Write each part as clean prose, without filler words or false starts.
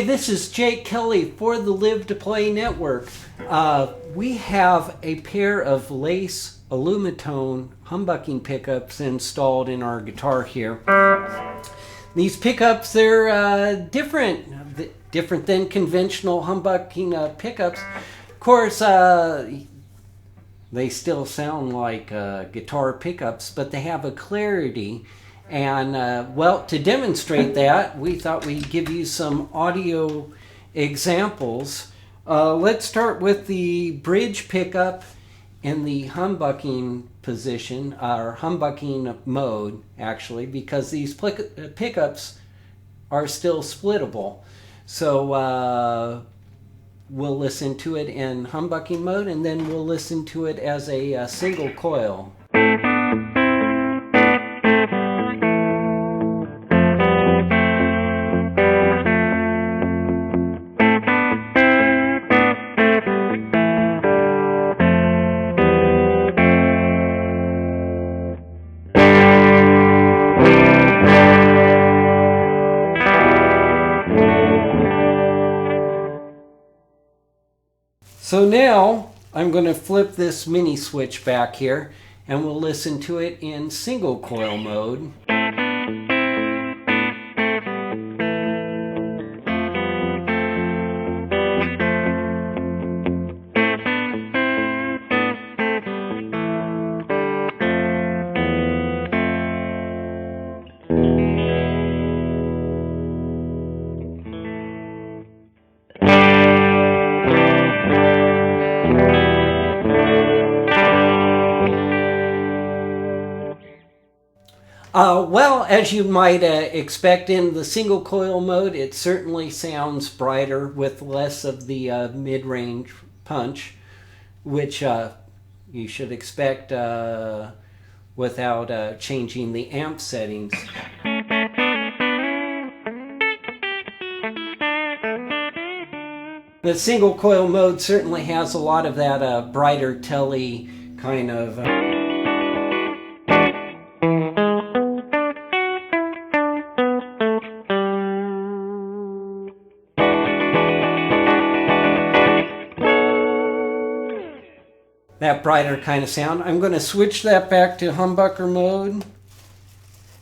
Hey, this is Jake Kelly for the Live to Play Network. We have a pair of lace Alumitone humbucking pickups installed in our guitar here. These pickups, they're different than conventional humbucking pickups. Of course, they still sound like guitar pickups, but they have a clarity. And well, to demonstrate that, we thought we'd give you some audio examples. Let's start with the bridge pickup in the humbucking position, or humbucking mode, actually, because these pickups are still splittable. So we'll listen to it in humbucking mode, and then we'll listen to it as a single coil. So now I'm going to flip this mini switch back here and we'll listen to it in single coil mode. Well, as you might expect in the single coil mode, it certainly sounds brighter with less of the mid-range punch, which you should expect without changing the amp settings. The single coil mode certainly has a lot of that brighter telly kind of that brighter kind of sound. I'm going to switch that back to humbucker mode.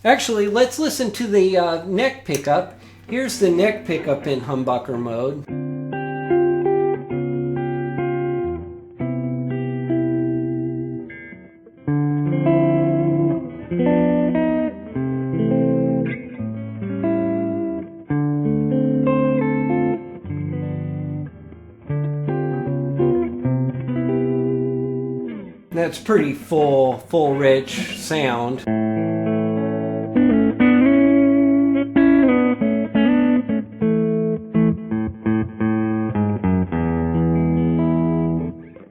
Actually, let's listen to the neck pickup. Here's the neck pickup in humbucker mode. That's pretty full, rich sound.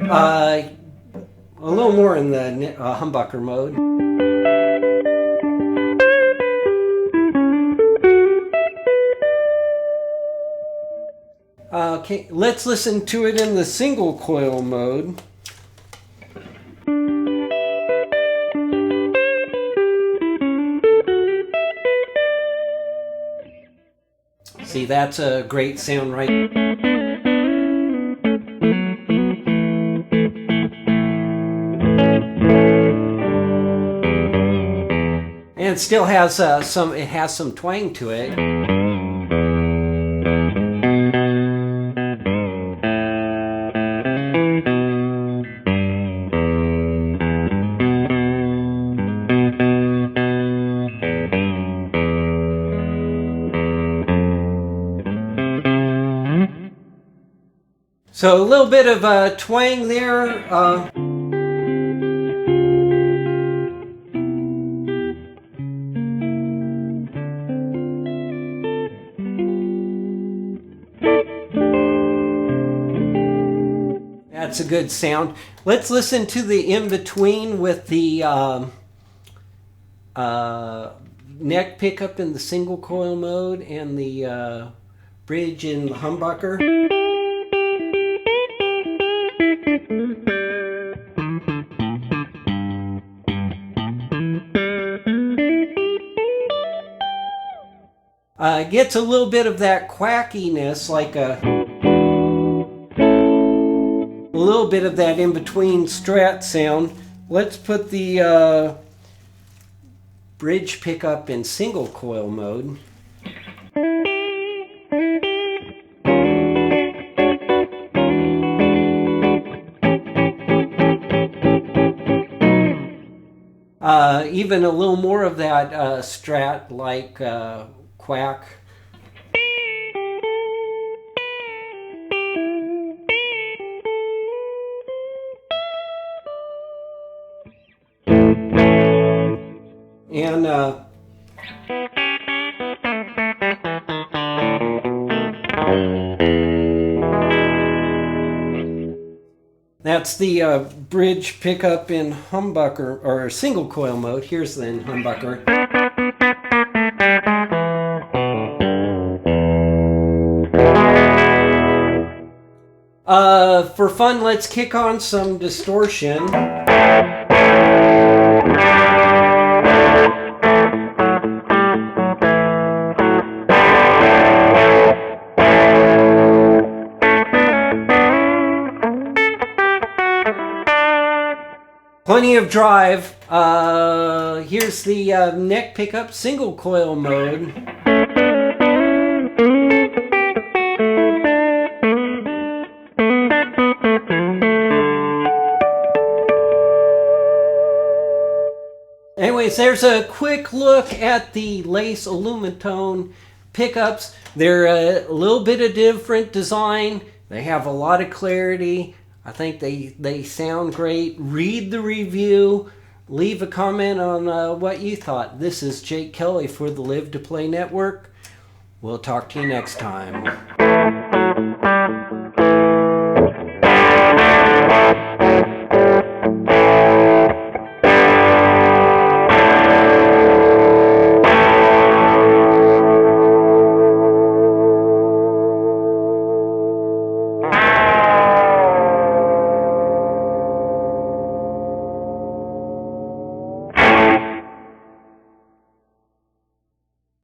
A little more in the humbucker mode. Okay, let's listen to it in the single coil mode. See, that's a great sound, right? And it still has some twang to it. So a little bit of twang there. That's a good sound. Let's listen to the in-between with the neck pickup in the single coil mode and the bridge in the humbucker. Gets a little bit of that quackiness, like a little bit of that in-between Strat sound. Let's put the bridge pickup in single coil mode. Even a little more of that Strat like quack. And that's the bridge pickup in humbucker or single coil mode. Here's the humbucker. For fun, let's kick on some distortion. Plenty of drive. Here's the neck pickup, single coil mode. Anyways, there's a quick look at the Lace Alumitone pickups. They're a little bit of different design. They have a lot of clarity. I think they sound great. Read the review. Leave a comment on what you thought. This is Jake Kelly for the Live to Play Network. We'll talk to you next time.